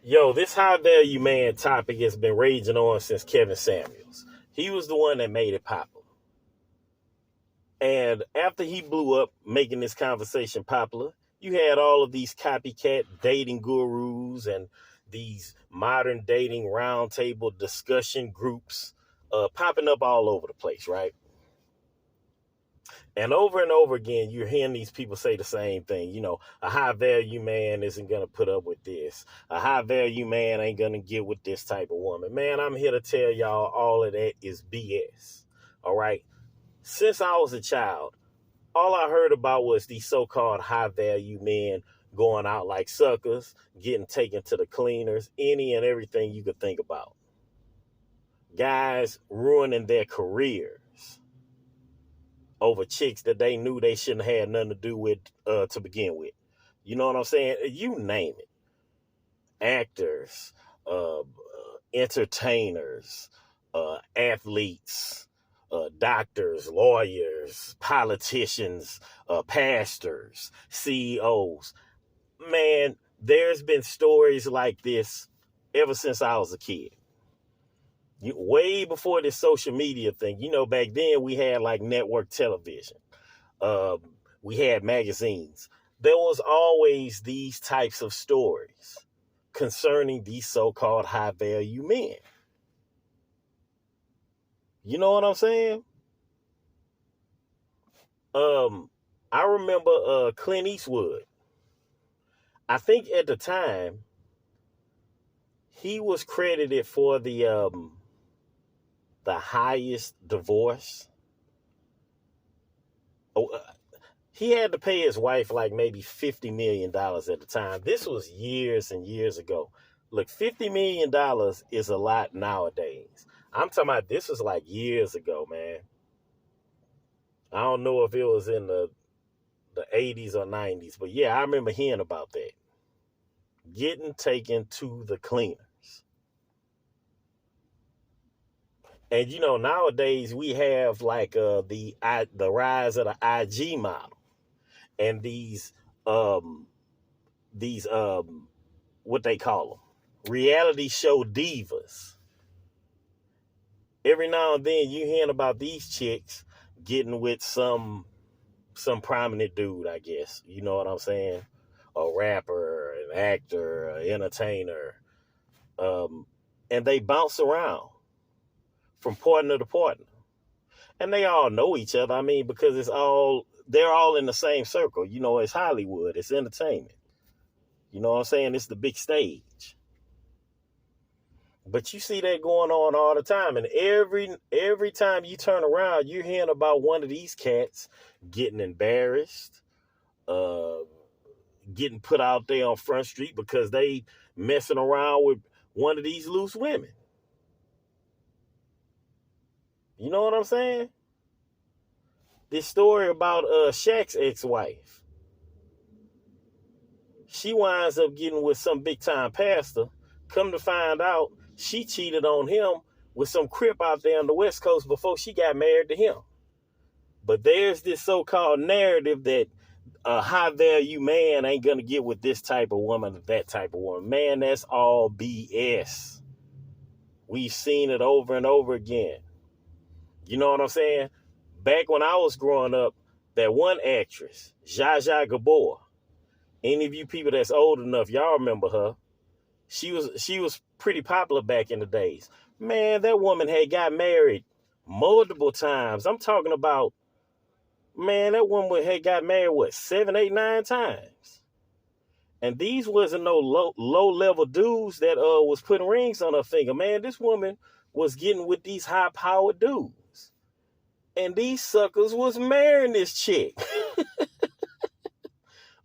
Yo, this high value man topic has been raging on since Kevin Samuels. He was the one that made it popular. And after he blew up making this conversation popular, you had all of these copycat dating gurus and these modern dating roundtable discussion groups popping up all over the place, right? And over again, you're hearing these people say the same thing. You know, a high value man isn't going to put up with this. A high value man ain't going to get with this type of woman. Man, I'm here to tell y'all all of that is BS. All right. Since I was a child, all I heard about was these so-called high value men going out like suckers, getting taken to the cleaners, any and everything you could think about. Guys ruining their careers over chicks that they knew they shouldn't have had nothing to do with to begin with. You know what I'm saying? You name it. Actors, entertainers, athletes, doctors, lawyers, politicians, pastors, CEOs. Man, there's been stories like this ever since I was a kid. Way before this social media thing, back then we had like network television. We had magazines. There was always these types of stories concerning these so-called high value men. You know what I'm saying? I remember Clint Eastwood. I think at the time he was credited for the highest divorce. He had to pay his wife like maybe $50 million at the time. This was years and years ago. Look, $50 million is a lot nowadays. I'm talking about this was like years ago, man. I don't know if it was in the 80s or 90s, but yeah, I remember hearing about that. Getting taken to the cleaners. And nowadays we have like the rise of the IG model and these what they call them, reality show divas. Every now and then you hearing about these chicks getting with some prominent dude, I guess. You know what I'm saying? A rapper, an actor, an entertainer. And they bounce around from partner to partner. And they all know each other. I mean, because they're all in the same circle. It's Hollywood. It's entertainment. You know what I'm saying? It's the big stage. But you see that going on all the time. And every time you turn around, you're hearing about one of these cats getting embarrassed, getting put out there on Front Street because they messing around with one of these loose women. You know what I'm saying? This story about Shaq's ex-wife. She winds up getting with some big-time pastor. Come to find out, she cheated on him with some crip out there on the West Coast before she got married to him. But there's this so-called narrative that a high-value man ain't going to get with this type of woman or that type of woman. Man, that's all BS. We've seen it over and over again. You know what I'm saying? Back when I was growing up, that one actress, Zsa Zsa Gabor, any of you people that's old enough, y'all remember her. She was pretty popular back in the days. Man, that woman had got married multiple times. I'm talking about, man, that woman had got married, 7, 8, 9 times. And these wasn't no low level dudes that was putting rings on her finger. Man, this woman was getting with these high powered dudes. And these suckers was marrying this chick.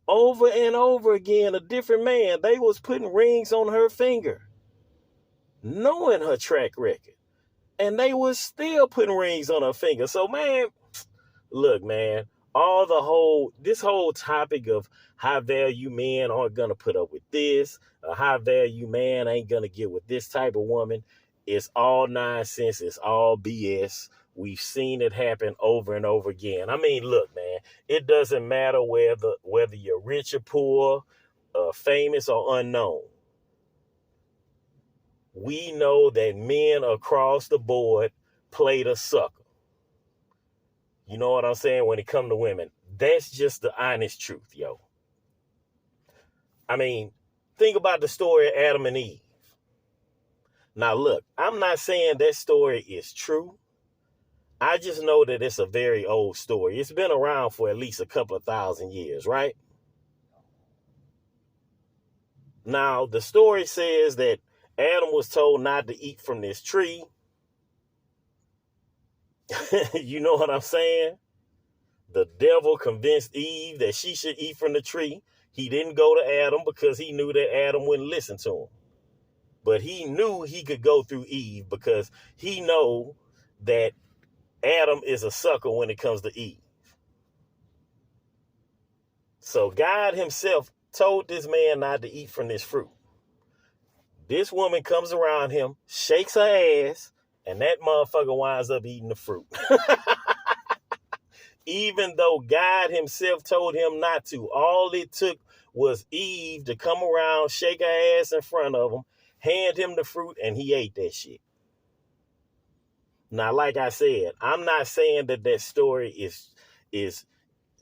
Over and over again, a different man. They was putting rings on her finger, knowing her track record. And they was still putting rings on her finger. So, man, look, man, this whole topic of high value men aren't going to put up with this. A high value man ain't going to get with this type of woman. It's all nonsense. It's all BS. We've seen it happen over and over again. I mean, look, man, it doesn't matter whether you're rich or poor, famous or unknown. we know that men across the board played a sucker. You know what I'm saying? When it comes to women, that's just the honest truth, yo. I mean, think about the story of Adam and Eve. Now, look, I'm not saying that story is true. I just know that it's a very old story. It's been around for at least a couple of thousand years, right? Now, the story says that Adam was told not to eat from this tree. You know what I'm saying? The devil convinced Eve that she should eat from the tree. He didn't go to Adam because he knew that Adam wouldn't listen to him. But he knew he could go through Eve because he know that Adam is a sucker when it comes to Eve. So God himself told this man not to eat from this fruit. This woman comes around him, shakes her ass, and that motherfucker winds up eating the fruit. Even though God himself told him not to. All it took was Eve to come around, shake her ass in front of him, hand him the fruit, and he ate that shit. Now, like I said, I'm not saying that that story is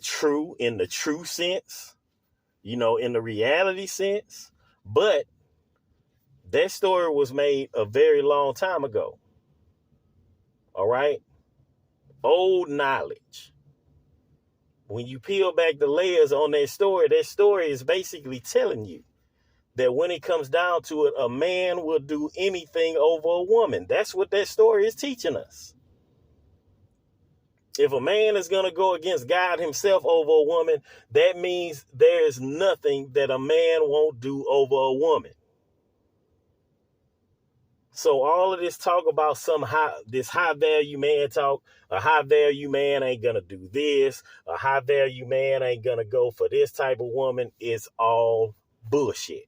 true in the true sense, you know, in the reality sense, but that story was made a very long time ago. All right? Old knowledge. When you peel back the layers on that story is basically telling you that when it comes down to it, a man will do anything over a woman. That's what that story is teaching us. If a man is going to go against God himself over a woman, that means there is nothing that a man won't do over a woman. So all of this talk about this high value man talk, a high value man ain't going to do this, a high value man ain't going to go for this type of woman, is all bullshit.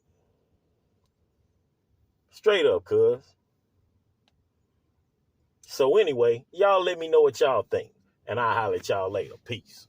Straight up, cuz. So anyway, y'all let me know what y'all think, and I'll holler at y'all later. Peace.